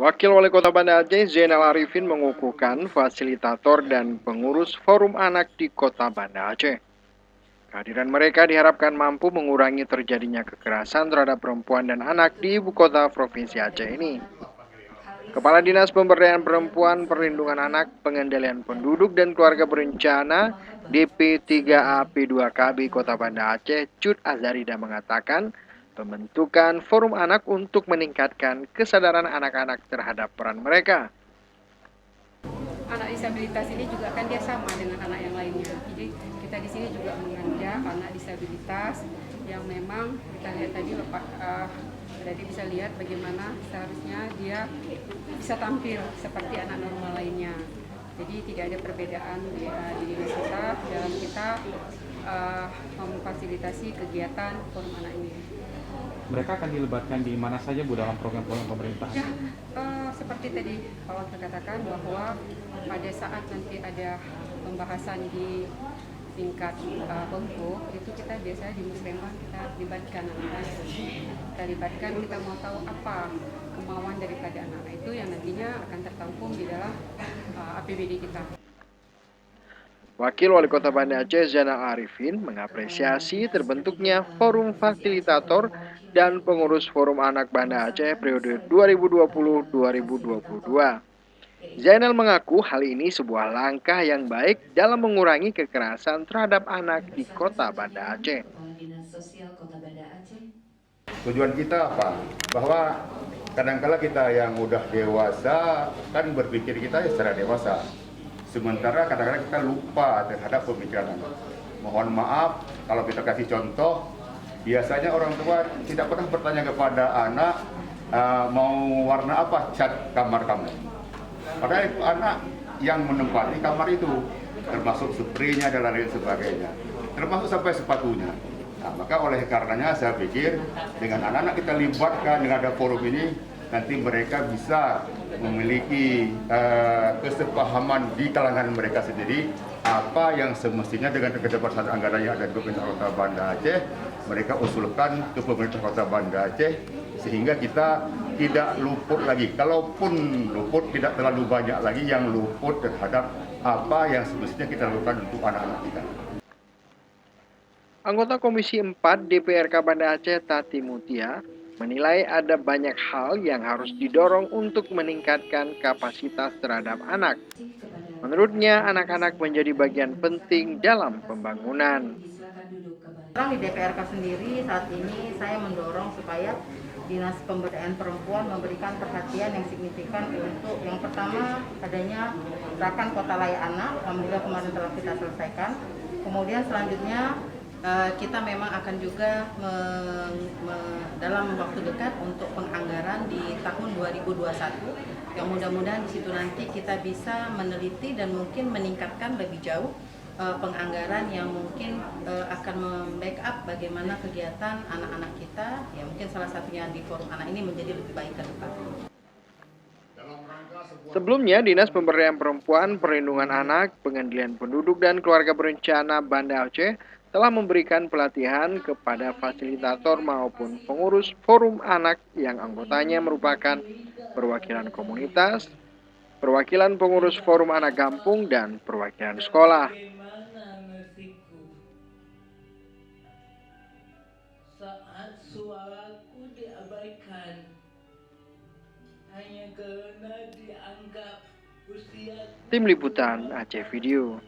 Wakil Wali Kota Banda Aceh Zainal Arifin mengukuhkan fasilitator dan pengurus forum anak di Kota Banda Aceh. Kehadiran mereka diharapkan mampu mengurangi terjadinya kekerasan terhadap perempuan dan anak di ibu kota Provinsi Aceh ini. Kepala Dinas Pemberdayaan Perempuan, Perlindungan Anak, Pengendalian Penduduk dan Keluarga Berencana DP3AP2KB Kota Banda Aceh, Cut Azarida mengatakan, pembentukan forum anak untuk meningkatkan kesadaran anak-anak terhadap peran mereka. Anak disabilitas ini juga kan dia sama dengan anak yang lainnya. Jadi kita di sini juga mengajak anak disabilitas yang memang kita lihat tadi Bapak jadi bisa lihat bagaimana seharusnya dia bisa tampil seperti anak normal lainnya. Jadi tidak ada perbedaan di dinas kita dalam kita memfasilitasi kegiatan forum anak ini. Mereka akan dilibatkan di mana saja Bu dalam program-program pemerintah? Ya, seperti tadi Pak Wakil katakan bahwa pada saat nanti ada pembahasan di tingkat Bengkok, itu kita biasanya di Muslimah kita libatkan anak-anak. Kita libatkan, kita mau tahu apa kemauan daripada anak-anak itu yang nantinya akan tertampung di dalam APBD kita. Wakil Wali Kota Banda Aceh Zainal Arifin mengapresiasi terbentuknya forum fasilitator dan pengurus forum anak Banda Aceh periode 2020-2022. Zainal mengaku hal ini sebuah langkah yang baik dalam mengurangi kekerasan terhadap anak di Kota Banda Aceh. Tujuan kita apa? Bahwa kadang-kala kita yang udah dewasa kan berpikir kita secara dewasa. Sementara kadang-kadang kita lupa terhadap pemikiran anak. Mohon maaf kalau kita kasih contoh, biasanya orang tua tidak pernah bertanya kepada anak mau warna apa cat kamar kamu. Padahal itu anak yang menempati kamar itu, termasuk spraynya dan lain sebagainya, termasuk sampai sepatunya. Nah, maka oleh karenanya saya pikir dengan anak-anak kita libatkan dengan ada forum ini, nanti mereka bisa memiliki kesepahaman di kalangan mereka sendiri apa yang semestinya dengan keterbatasan anggaran yang ada di Pemerintah Kota Banda Aceh, mereka usulkan ke Pemerintah Kota Banda Aceh sehingga kita tidak luput lagi. Kalaupun luput, tidak terlalu banyak lagi yang luput terhadap apa yang semestinya kita lakukan untuk anak-anak kita. Anggota Komisi 4 DPRK Banda Aceh Tati Mutia menilai ada banyak hal yang harus didorong untuk meningkatkan kapasitas terhadap anak. Menurutnya, anak-anak menjadi bagian penting dalam pembangunan. Di DPRK sendiri saat ini saya mendorong supaya Dinas Pemberdayaan Perempuan memberikan perhatian yang signifikan untuk yang pertama adanya gerakan Kota Layak Anak, alhamdulillah kemarin telah kita selesaikan. Kemudian selanjutnya kita memang akan juga dalam waktu dekat untuk penganggaran di tahun 2021 yang mudah-mudahan di situ nanti kita bisa meneliti dan mungkin meningkatkan lebih jauh penganggaran yang mungkin akan membackup bagaimana kegiatan anak-anak kita, ya mungkin salah satunya di forum anak ini menjadi lebih baik ke depan. Sebelumnya, Dinas Pemberdayaan Perempuan, Perlindungan Anak, Pengendalian Penduduk dan Keluarga Berencana Banda Aceh telah memberikan pelatihan kepada fasilitator maupun pengurus forum anak yang anggotanya merupakan perwakilan komunitas, perwakilan pengurus forum anak kampung, dan perwakilan sekolah. Saat suaraku diabaikan hanya karena dianggap usia. Tim Liputan Aceh Video.